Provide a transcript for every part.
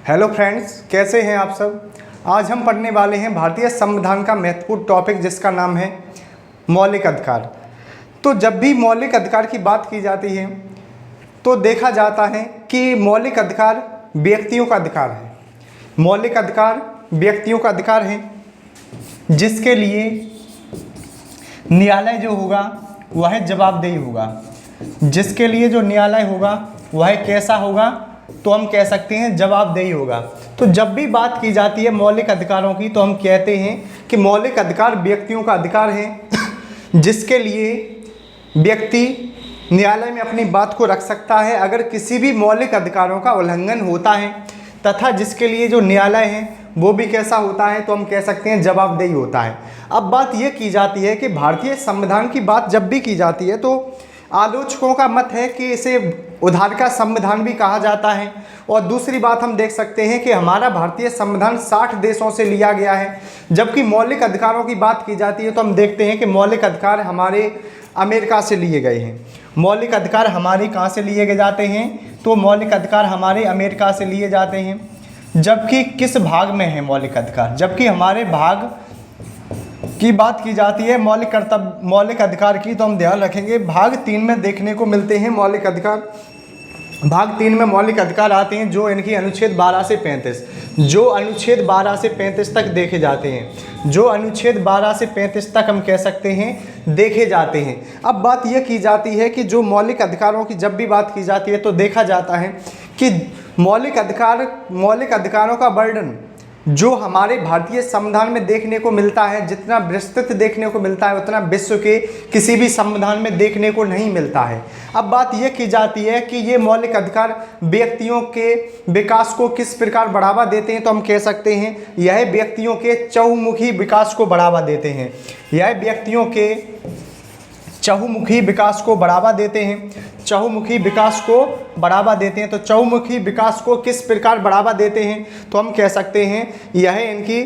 Hello friends, कैसे हैं आप सब। आज हम पढ़ने वाले हैं भारतीय संविधान का महत्वपूर्ण टॉपिक जिसका नाम है मौलिक अधिकार। तो जब भी मौलिक अधिकार की बात की जाती है तो देखा जाता है कि मौलिक अधिकार व्यक्तियों का अधिकार है। मौलिक अधिकार व्यक्तियों का अधिकार है जिसके लिए न्यायालय जो होगा वह जवाबदेही होगा। जिसके लिए जो न्यायालय होगा वह कैसा होगा, तो हम कह सकते हैं जवाबदेही होगा। तो जब भी बात की जाती है मौलिक अधिकारों की तो हम कहते हैं कि मौलिक अधिकार व्यक्तियों का अधिकार है जिसके लिए व्यक्ति न्यायालय में अपनी बात को रख सकता है अगर किसी भी मौलिक अधिकारों का उल्लंघन होता है, तथा जिसके लिए जो न्यायालय है वो भी कैसा होता है, तो हम कह सकते हैं जवाबदेही होता है। अब बात यह की जाती है कि भारतीय संविधान की बात जब भी की जाती है तो आलोचकों का मत है कि इसे उधार का संविधान भी कहा जाता है। और दूसरी बात हम देख सकते हैं कि हमारा भारतीय संविधान 60 देशों से लिया गया है। जबकि मौलिक अधिकारों की बात की जाती है तो हम देखते हैं कि मौलिक अधिकार हमारे अमेरिका से लिए गए हैं। मौलिक अधिकार हमारे कहाँ से लिए गए जाते हैं, तो मौलिक अधिकार हमारे अमेरिका से लिए जाते हैं। जबकि किस भाग में है मौलिक अधिकार, जबकि हमारे भाग की बात की जाती है मौलिक अधिकार की, तो हम ध्यान रखेंगे भाग 3 में देखने को मिलते हैं मौलिक अधिकार। भाग 3 में मौलिक अधिकार आते हैं जो इनकी अनुच्छेद 12 से 35, जो अनुच्छेद 12 से 35 तक देखे जाते हैं। जो अनुच्छेद 12 से 35 तक हम कह सकते हैं देखे जाते हैं। अब बात यह की जाती है कि जो मौलिक अधिकारों की जब भी बात की जाती है तो देखा जाता है कि मौलिक अधिकारों का वर्णन जो हमारे भारतीय संविधान में देखने को मिलता है, जितना विस्तृत देखने को मिलता है उतना विश्व के किसी भी संविधान में देखने को नहीं मिलता है। अब बात यह की जाती है कि ये मौलिक अधिकार व्यक्तियों के विकास को किस प्रकार बढ़ावा देते हैं, तो हम कह सकते हैं यह व्यक्तियों के चहुमुखी विकास को बढ़ावा देते हैं। यह व्यक्तियों के चहुमुखी विकास को बढ़ावा देते हैं। चहुमुखी विकास को बढ़ावा देते हैं। तो चहुमुखी विकास को किस प्रकार बढ़ावा देते हैं, तो हम कह सकते हैं यह इनकी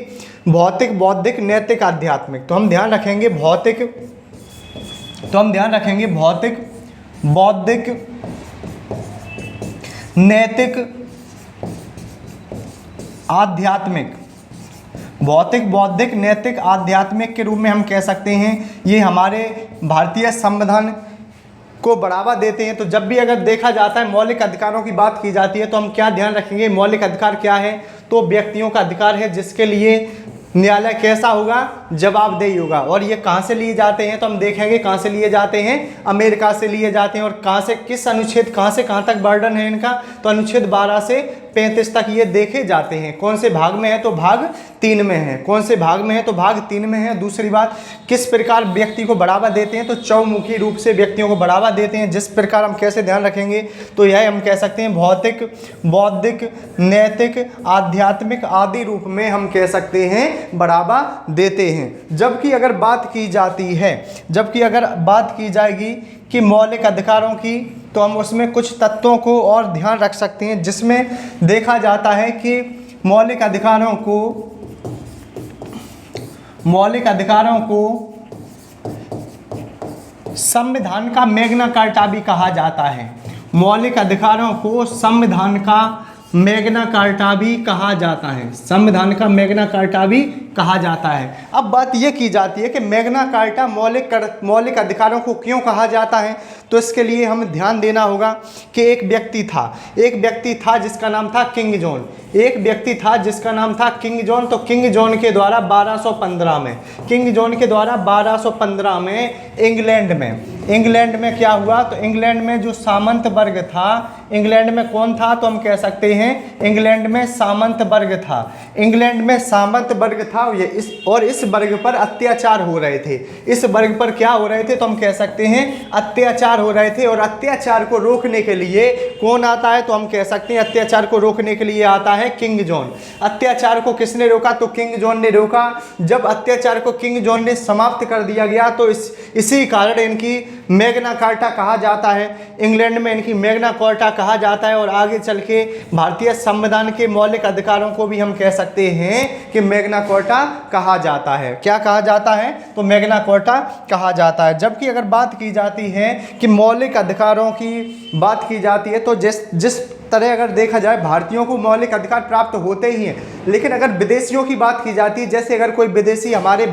भौतिक, बौद्धिक, नैतिक, आध्यात्मिक। तो हम ध्यान रखेंगे भौतिक, बौद्धिक, नैतिक, आध्यात्मिक। भौतिक, बौद्धिक, नैतिक, आध्यात्मिक के रूप में हम कह सकते हैं ये हमारे भारतीय संविधान को बढ़ावा देते हैं। तो जब भी अगर देखा जाता है मौलिक अधिकारों की बात की जाती है तो हम क्या ध्यान रखेंगे, मौलिक अधिकार क्या है, तो व्यक्तियों का अधिकार है जिसके लिए न्यायालय कैसा होगा, जवाबदेही होगा। और ये कहाँ से लिए जाते हैं, तो हम देखेंगे कहाँ से लिए जाते हैं, अमेरिका से लिए जाते हैं। और कहाँ से, किस अनुच्छेद कहाँ से कहाँ तक वर्णन है इनका, तो अनुच्छेद 12 से 35 तक ये देखे जाते हैं। कौन से भाग में है, तो भाग 3 में है। कौन से भाग में है, तो भाग 3 में है। दूसरी बात, किस प्रकार व्यक्ति को बढ़ावा देते हैं, तो चौमुखी रूप से व्यक्तियों को बढ़ावा देते हैं। जिस प्रकार हम कैसे ध्यान रखेंगे, तो यह हम कह सकते हैं भौतिक, बौद्धिक, नैतिक, आध्यात्मिक आदि रूप में हम कह सकते हैं बढ़ावा देते हैं। जबकि अगर बात की जाएगी कि मौलिक अधिकारों की, तो हम उसमें कुछ तत्वों को और ध्यान रख सकते हैं जिसमें देखा जाता है कि मौलिक अधिकारों को संविधान का मैग्ना कार्टा भी कहा जाता है। मौलिक अधिकारों को संविधान का मैग्ना कार्टा भी कहा जाता है। संविधान का मैग्ना कार्टा भी कहा जाता है। अब बात यह की जाती है कि मैग्ना कार्टा मौलिक अधिकारों को क्यों कहा जाता है, तो इसके लिए हमें ध्यान देना होगा कि एक व्यक्ति था जिसका नाम था किंग जॉन। तो किंग जॉन के द्वारा 1215 में इंग्लैंड में क्या हुआ, तो इंग्लैंड में जो सामंत वर्ग था, इंग्लैंड में कौन था, तो हम कह सकते हैं इंग्लैंड में सामंत वर्ग था। और इस वर्ग पर अत्याचार हो रहे थे। इस वर्ग पर क्या हो रहे थे, तो हम कह सकते हैं अत्याचार हो रहे थे। और अत्याचार को रोकने के लिए कौन आता है, तो हम कह सकते हैं अत्याचार को रोकने के लिए आता है किंग जॉन। अत्याचार को किसने रोका, तो किंग जॉन ने रोका। जब अत्याचार को किंग जॉन ने समाप्त कर दिया गया तो इसी कारण इनकी मैग्ना कार्टा कहा जाता है। इंग्लैंड में इनकी मैग्ना कार्टा कहा जाता है। और आगे चल के भारतीय संविधान के मौलिक अधिकारों को भी हम कह सकते हैं कि मैग्ना कार्टा कहा जाता है। क्या कहा जाता है, तो मैग्ना कार्टा कहा जाता है। जबकि अगर बात की जाती है कि मौलिक अधिकारों की बात की जाती है तो जिस तरह अगर देखा जाए भारतीयों को मौलिक अधिकार प्राप्त होते ही हैं, लेकिन अगर विदेशियों की बात की जाती है, जैसे अगर कोई विदेशी हमारे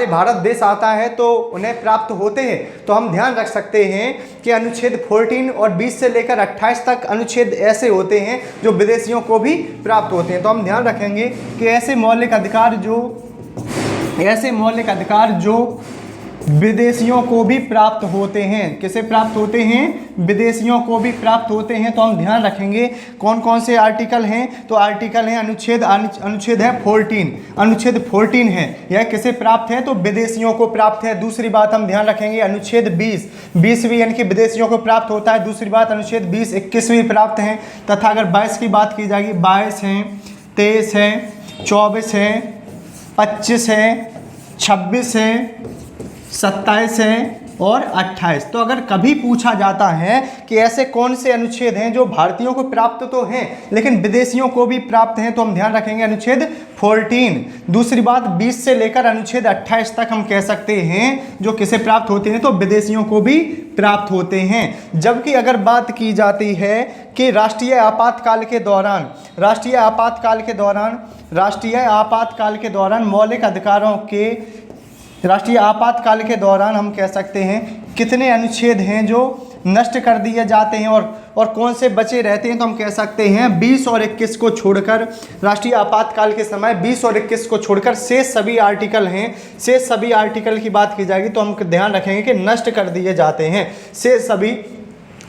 भारत देश आता है तो उन्हें प्राप्त होते हैं, तो हम ध्यान रख सकते हैं कि अनुच्छेद 14 और 20 से लेकर 28 तक अनुच्छेद ऐसे होते हैं जो विदेशियों को भी प्राप्त होते हैं। तो हम ध्यान रखेंगे कि ऐसे मौलिक अधिकार जो विदेशियों को भी प्राप्त होते हैं, किसे प्राप्त होते हैं? विदेशियों को भी प्राप्त होते हैं। तो हम ध्यान रखेंगे कौन कौन से आर्टिकल हैं। तो आर्टिकल हैं अनुच्छेद है 14, अनुच्छेद 14 है, यह किसे प्राप्त है? तो विदेशियों को प्राप्त है। दूसरी बात हम ध्यान रखेंगे अनुच्छेद 20 भी यानी कि विदेशियों को प्राप्त होता है। दूसरी बात अनुच्छेद 20, 21 भी प्राप्त हैं। तथा अगर 22 की बात की जाएगी, 22 हैं, 23 है, 24 है, 25 है, 26 है, 27 है और 28। तो अगर कभी पूछा जाता है कि ऐसे कौन से अनुच्छेद हैं जो भारतीयों को प्राप्त तो हैं लेकिन विदेशियों को भी प्राप्त हैं, तो हम ध्यान रखेंगे अनुच्छेद 14। दूसरी बात 20 से लेकर अनुच्छेद 28 तक हम कह सकते हैं जो किसे प्राप्त होते हैं? तो विदेशियों को भी प्राप्त होते हैं। जबकि अगर बात की जाती है कि राष्ट्रीय आपातकाल के दौरान हम कह सकते हैं कितने अनुच्छेद हैं जो नष्ट कर दिए जाते हैं और कौन से बचे रहते हैं? तो हम कह सकते हैं 20 और 21 को छोड़कर, राष्ट्रीय आपातकाल के समय 20 और 21 को छोड़कर शेष सभी आर्टिकल हैं, शेष सभी आर्टिकल की बात की जाएगी तो हम ध्यान रखेंगे कि नष्ट कर दिए जाते हैं। शेष सभी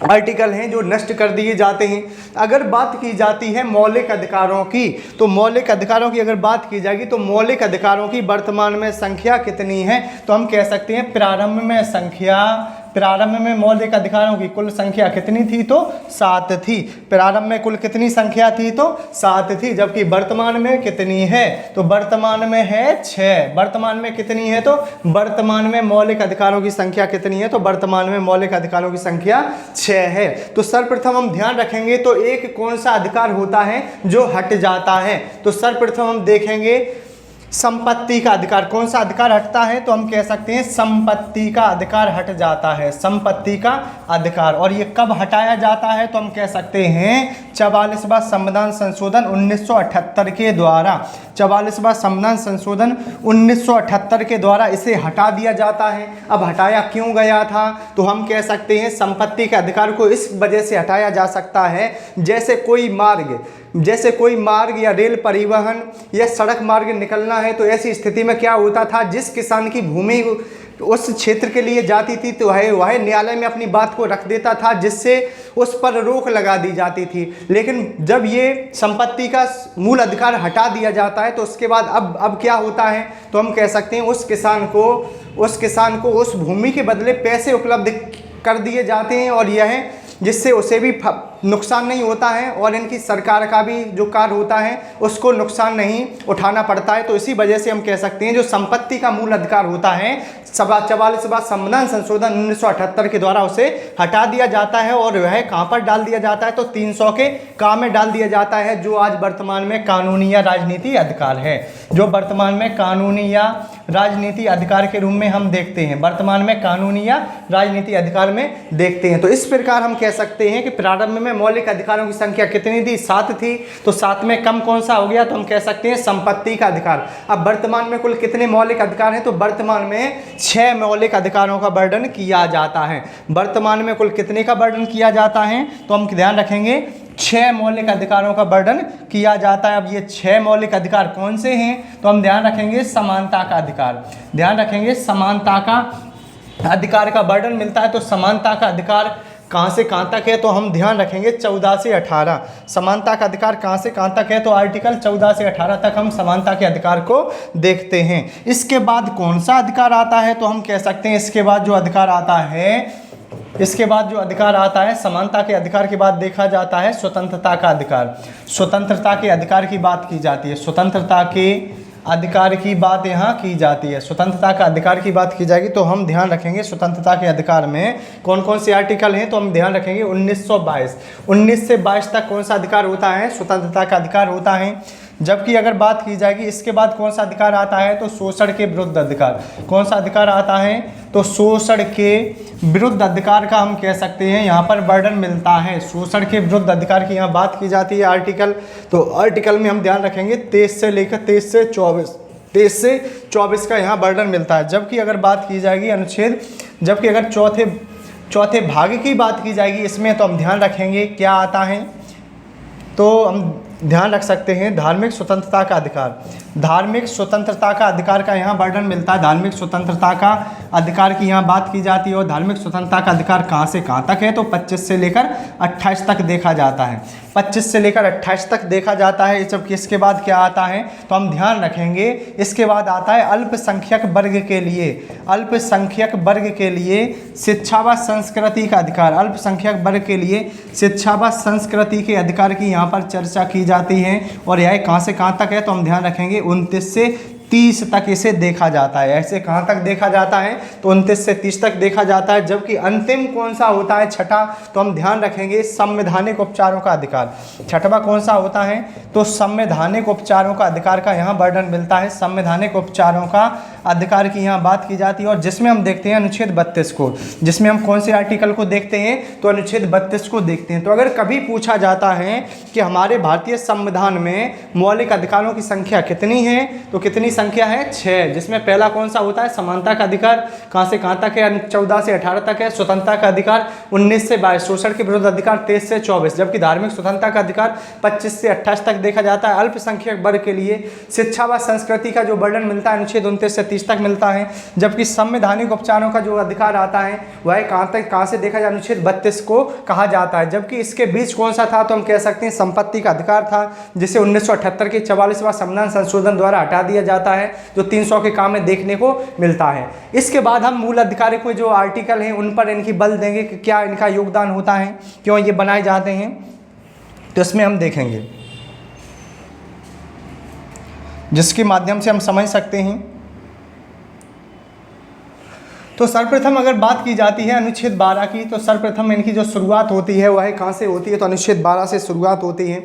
आर्टिकल हैं जो नष्ट कर दिए जाते हैं। अगर बात की जाती है मौलिक अधिकारों की, तो मौलिक अधिकारों की अगर बात की जाएगी तो मौलिक अधिकारों की वर्तमान में संख्या कितनी है? तो हम कह सकते हैं प्रारंभ में मौलिक अधिकारों की कुल संख्या कितनी थी? तो 7 थी। प्रारंभ में कुल कितनी संख्या थी? तो 7 थी। जबकि वर्तमान में कितनी है? तो वर्तमान में है 6। वर्तमान में कितनी है? तो वर्तमान में मौलिक अधिकारों की संख्या कितनी है? तो वर्तमान में मौलिक अधिकारों की संख्या 6 है। तो सर्वप्रथम हम ध्यान रखेंगे तो एक कौन सा अधिकार होता है जो हट जाता है? तो सर्वप्रथम हम देखेंगे संपत्ति का अधिकार। कौन सा अधिकार हटता है? तो हम कह सकते हैं संपत्ति का अधिकार हट जाता है, संपत्ति का अधिकार। और ये कब हटाया जाता है? तो हम कह सकते हैं 44वां संविधान संशोधन 1978 के द्वारा, 44वां संविधान संशोधन 1978 के द्वारा इसे हटा दिया जाता है। अब हटाया क्यों गया था? तो हम कह सकते हैं संपत्ति के अधिकार को इस वजह से हटाया जा सकता है जैसे कोई मार्ग या रेल परिवहन या सड़क मार्ग निकलना है, तो ऐसी स्थिति में क्या होता था, जिस किसान की भूमि उस क्षेत्र के लिए जाती थी तो वह न्यायालय में अपनी बात को रख देता था जिससे उस पर रोक लगा दी जाती थी। लेकिन जब ये संपत्ति का मूल अधिकार हटा दिया जाता है तो उसके बाद अब क्या होता है? तो हम कह सकते हैं उस किसान को उस भूमि के बदले पैसे उपलब्ध कर दिए जाते हैं और यह जिससे उसे भी नुकसान नहीं होता है और इनकी सरकार का भी जो कार्य होता है उसको नुकसान नहीं उठाना पड़ता है। तो इसी वजह से हम कह सकते हैं जो संपत्ति का मूल अधिकार होता है 44वां संविधान संशोधन 1978 के द्वारा उसे हटा दिया जाता है और वह कहाँ पर डाल दिया जाता है? तो 300 के काम में डाल दिया जाता है, जो आज वर्तमान में कानूनी या राजनीति अधिकार है, जो वर्तमान में कानूनी या राजनीति अधिकार के रूप में हम देखते हैं, वर्तमान में कानूनी या राजनीति अधिकार में देखते हैं। तो इस प्रकार हम कह सकते हैं कि प्रारंभ में मौलिक अधिकारों की संख्या कितनी थी? 7 थी। तो 7 में कम कौन सा हो गया? तो हम कह सकते हैं संपत्ति का अधिकार। अब वर्तमान में कुल कितने मौलिक अधिकार हैं? तो वर्तमान में 6 मौलिक अधिकारों का वर्णन किया जाता है। वर्तमान में कुल कितने का वर्णन किया जाता है? तो हम ध्यान रखेंगे 6 मौलिक अधिकारों का वर्णन किया जाता है। अब ये 6 मौलिक अधिकार कौन से हैं? तो हम ध्यान रखेंगे समानता का अधिकार, ध्यान रखेंगे समानता का अधिकार का वर्णन मिलता है। तो समानता का अधिकार कहाँ से कहाँ तक है? तो हम ध्यान रखेंगे 14 से 18। समानता का अधिकार कहाँ से कहाँ तक है? तो आर्टिकल 14 से 18 तक हम समानता के अधिकार को देखते हैं। इसके बाद कौन सा अधिकार आता है? तो हम कह सकते हैं इसके बाद जो अधिकार आता है समानता के अधिकार के बाद देखा जाता है स्वतंत्रता का अधिकार। स्वतंत्रता के अधिकार की बात की जाती है, स्वतंत्रता के अधिकार की बात यहाँ की जाती है। स्वतंत्रता का अधिकार की बात की जाएगी तो हम ध्यान रखेंगे स्वतंत्रता के अधिकार में कौन कौन से आर्टिकल हैं? तो हम ध्यान रखेंगे 1922 से 22 तक कौन सा अधिकार होता है? स्वतंत्रता का अधिकार होता है। जबकि अगर बात की जाएगी इसके बाद कौन सा अधिकार आता है, तो शोषण के विरुद्ध अधिकार। कौन सा अधिकार आता है, तो शोषण के विरुद्ध अधिकार का हम कह सकते हैं यहाँ पर वर्णन मिलता है। शोषण के विरुद्ध अधिकार की यहाँ बात की जाती है आर्टिकल, तो आर्टिकल में हम ध्यान रखेंगे 23 से लेकर 23 से 24 का यहाँ वर्णन मिलता है। जबकि अगर बात की जाएगी अनुच्छेद, जबकि अगर चौथे भाग की बात की जाएगी इसमें, तो हम ध्यान रखेंगे क्या आता है, तो हम ध्यान रख सकते हैं धार्मिक स्वतंत्रता का अधिकार। धार्मिक स्वतंत्रता का अधिकार का यहाँ वर्णन मिलता है। धार्मिक स्वतंत्रता का अधिकार की यहाँ बात की जाती है। और धार्मिक स्वतंत्रता का अधिकार कहाँ से कहाँ तक है, तो 25 से लेकर 28 तक देखा जाता है। 25 से लेकर 28 तक देखा जाता है। जबकि इसके बाद क्या आता है, तो हम ध्यान रखेंगे इसके बाद आता है अल्पसंख्यक वर्ग के लिए, अल्पसंख्यक वर्ग के लिए शिक्षा व संस्कृति का अधिकार। अल्पसंख्यक वर्ग के लिए शिक्षा व संस्कृति के अधिकार की यहाँ पर चर्चा की जाती है। और यह कहाँ से कहाँ तक है, तो हम ध्यान रखेंगे 29 से 30 तक इसे देखा जाता है। ऐसे कहाँ तक देखा जाता है, तो 29 से 30 तक देखा जाता है। जबकि अंतिम कौन सा होता है, छठा, तो हम ध्यान रखेंगे संवैधानिक उपचारों का अधिकार। छठवां कौन सा होता है, तो संवैधानिक उपचारों का अधिकार का यहाँ वर्णन मिलता है। संवैधानिक उपचारों का अधिकार की यहाँ बात की जाती है। और जिसमें हम देखते हैं अनुच्छेद 32 को, जिसमें हम कौन से आर्टिकल को देखते हैं, तो अनुच्छेद 32 को देखते हैं। तो अगर कभी पूछा जाता है कि हमारे भारतीय संविधान में मौलिक अधिकारों की संख्या कितनी है, तो कितनी संख्या है, 6। जिसमें पहला कौन सा होता है, समानता का अधिकार, कहाँ से कहाँ तक है, 14 से 18 तक है। स्वतंत्रता का अधिकार 19 से 22। शोषण के विरुद्ध अधिकार 23 से 24। जबकि धार्मिक स्वतंत्रता का अधिकार 25 से 28 तक देखा जाता है। अल्पसंख्यक वर्ग के लिए शिक्षा व संस्कृति का जो वर्णन मिलता है अनुच्छेद 29 से 30 तक मिलता है। जबकि संवैधानिक उपचारों का जो अधिकार आता है वह कहाँ से देखा जाए, अनुच्छेद 32 को कहा जाता है। जबकि इसके बीच कौन सा था, तो हम कह सकते हैं संपत्ति का अधिकार था, जिसे 1978 के 44वां संविधान संशोधन द्वारा हटा दिया जाता है, जो 300 के काम में देखने को मिलता है। इसके बाद हम मूल अधिकारों को जो आर्टिकल हैं उन पर इनकी बल देंगे कि क्या इनका योगदान होता है, क्यों ये बनाए जाते हैं, तो इसमें हम देखेंगे जिसके माध्यम से हम समझ सकते हैं। तो सर्वप्रथम अगर बात की जाती है अनुच्छेद 12 की, तो सर्वप्रथम इनकी जो शुरुआत होती है वह कहाँ से होती है, तो अनुच्छेद 12 से शुरुआत होती है।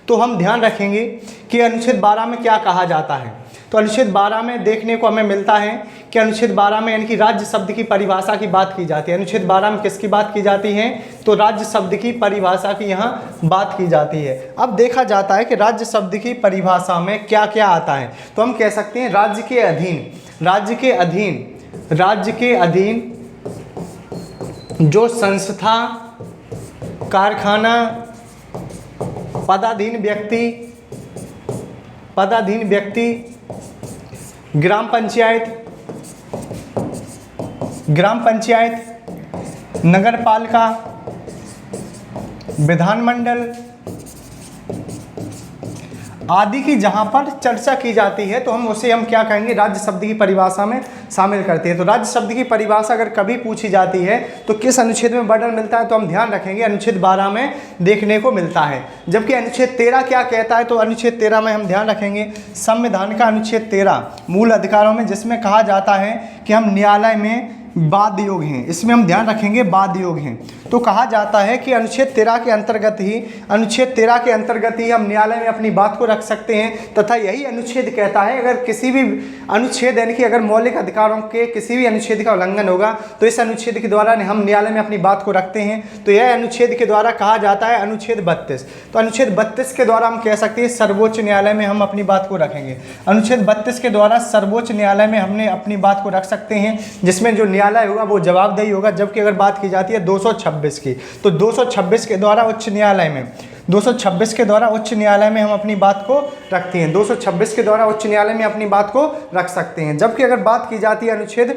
तो हम ध्यान रखेंगे कि अनुच्छेद 12 में क्या कहा जाता है। तो अनुच्छेद 12 में देखने को हमें मिलता है कि अनुच्छेद 12 में इनकी राज्य शब्द की परिभाषा की बात की जाती है। अनुच्छेद 12 में किसकी बात की जाती है, तो राज्य शब्द की परिभाषा की यहाँ बात की जाती है। अब देखा जाता है कि राज्य शब्द की परिभाषा में क्या क्या आता है। तो हम कह सकते हैं राज्य के अधीन जो संस्था, कारखाना, पदाधीन व्यक्ति, ग्राम पंचायत, नगर पालिका, विधानमंडल आदि की जहाँ पर चर्चा की जाती है, तो हम क्या कहेंगे, राज्य शब्द की परिभाषा में शामिल करते हैं। तो राज्य शब्द की परिभाषा अगर कभी पूछी जाती है तो किस अनुच्छेद में वर्णन मिलता है, तो हम ध्यान रखेंगे अनुच्छेद 12 में देखने को मिलता है। जबकि अनुच्छेद 13 क्या कहता है, तो अनुच्छेद 13 में हम ध्यान रखेंगे संविधान का अनुच्छेद 13 मूल अधिकारों में, जिसमें कहा जाता है कि हम न्यायालय में बाध्य योग हैं। इसमें हम ध्यान रखेंगे बाध्य योग हैं। तो कहा जाता है कि अनुच्छेद 13 के अंतर्गत ही हम न्यायालय में अपनी बात को रख सकते हैं। तथा यही अनुच्छेद कहता है अगर किसी भी अनुच्छेद यानी कि अगर मौलिक अधिकारों के किसी भी अनुच्छेद का उल्लंघन होगा तो इस अनुच्छेद के द्वारा हम न्यायालय में अपनी बात को रखते हैं। तो यह अनुच्छेद के द्वारा कहा जाता है अनुच्छेद 32। तो अनुच्छेद 32 के द्वारा हम कह सकते हैं सर्वोच्च न्यायालय में हम अपनी बात को रखेंगे। अनुच्छेद 32 के द्वारा सर्वोच्च न्यायालय में हमने अपनी बात को रख सकते हैं, जिसमें जो न्यायालय होगा वो जवाबदेही होगा। जबकि अगर बात की जाती है 226 की, तो 226 के द्वारा उच्च न्यायालय में 226 के द्वारा उच्च न्यायालय में हम अपनी बात को रखते हैं। 226 के द्वारा उच्च न्यायालय में अपनी बात को रख सकते हैं। जबकि अगर बात की जाती है अनुच्छेद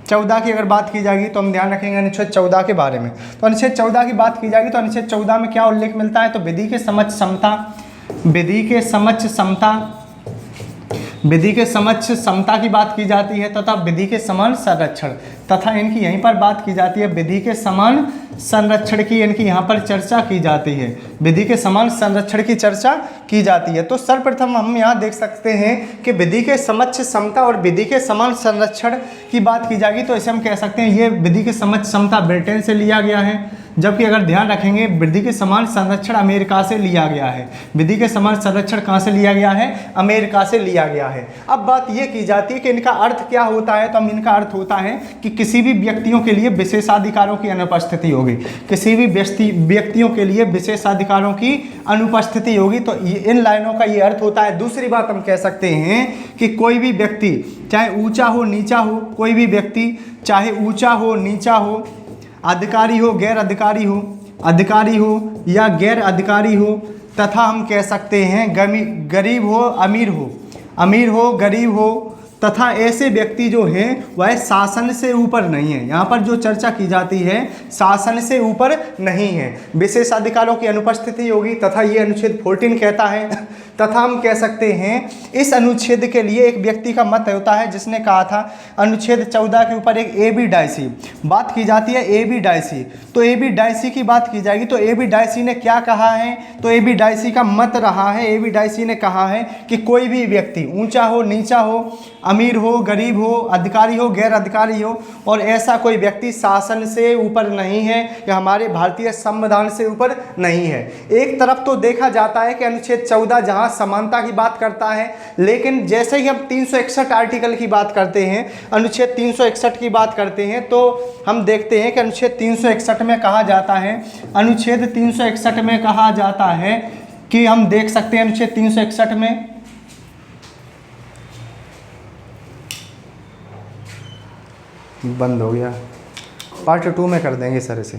14 की अगर बात की जाएगी तो हम ध्यान रखेंगे अनुच्छेद 14 के बारे में। तो अनुच्छेद 14 की बात की जाएगी तो अनुच्छेद 14 में क्या उल्लेख मिलता है, तो विधि के समक्ष समता की बात की जाती है तथा विधि के समान संरक्षण, तथा इनकी यहीं पर बात की जाती है विधि के समान संरक्षण की इनकी यहाँ पर चर्चा की जाती है। विधि के समान संरक्षण की चर्चा की जाती है। तो सर्वप्रथम हम यहाँ देख सकते हैं कि विधि के समक्ष समता और विधि के समान संरक्षण की बात की जाएगी तो इसे हम कह सकते हैं ये विधि के समक्ष समता ब्रिटेन से लिया गया है। जबकि अगर ध्यान रखेंगे विधि के समान संरक्षण अमेरिका से लिया गया है। विधि के समान संरक्षण कहाँ से लिया गया है? अमेरिका से लिया गया है। अब बात ये की जाती है कि इनका अर्थ क्या होता है, तो हम इनका अर्थ होता है कि किसी भी व्यक्तियों के लिए विशेषाधिकारों की अनुपस्थिति होगी, किसी भी व्यक्तियों के लिए विशेषाधिकारों की अनुपस्थिति होगी। तो इन लाइनों का ये अर्थ होता है। दूसरी बात हम कह सकते हैं कि कोई भी व्यक्ति चाहे ऊंचा हो नीचा हो, कोई भी व्यक्ति चाहे ऊंचा हो नीचा हो, अधिकारी हो गैर अधिकारी हो, अधिकारी हो या गैर अधिकारी हो, तथा हम कह सकते हैं गरीब हो अमीर हो, अमीर हो गरीब हो, तथा ऐसे व्यक्ति जो हैं वह शासन से ऊपर नहीं है। यहाँ पर जो चर्चा की जाती है शासन से ऊपर नहीं है, विशेषाधिकारों की अनुपस्थिति होगी, तथा ये अनुच्छेद 14 कहता है। तथा हम कह सकते हैं इस अनुच्छेद के लिए एक व्यक्ति का मत होता है जिसने कहा था अनुच्छेद 14 के ऊपर एक ए.बी. डायसी बात की जाती है। ए.बी. डायसी, तो ए.बी. डायसी की बात की जाएगी तो ए.बी. डायसी ने क्या कहा है? तो ए.बी. डायसी का मत रहा है, ए.बी. डायसी ने कहा है कि कोई भी व्यक्ति ऊंचा हो नीचा हो, अमीर हो गरीब हो, अधिकारी हो गैर अधिकारी हो, और ऐसा कोई व्यक्ति शासन से ऊपर नहीं है या हमारे भारतीय संविधान से ऊपर नहीं है। एक तरफ तो देखा जाता है कि अनुच्छेद 14 जहां समानता की बात करता है, लेकिन जैसे ही हम 361 आर्टिकल की बात करते हैं, अनुच्छेद 361 की बात करते हैं, तो हम देखते हैं कि अनुच्छेद 361 में कहा जाता है, अनुच्छेद 361 में कहा जाता है कि हम देख सकते हैं अनुच्छेद 361 में बंद हो गया, पार्ट 2 में कर देंगे सर इसे।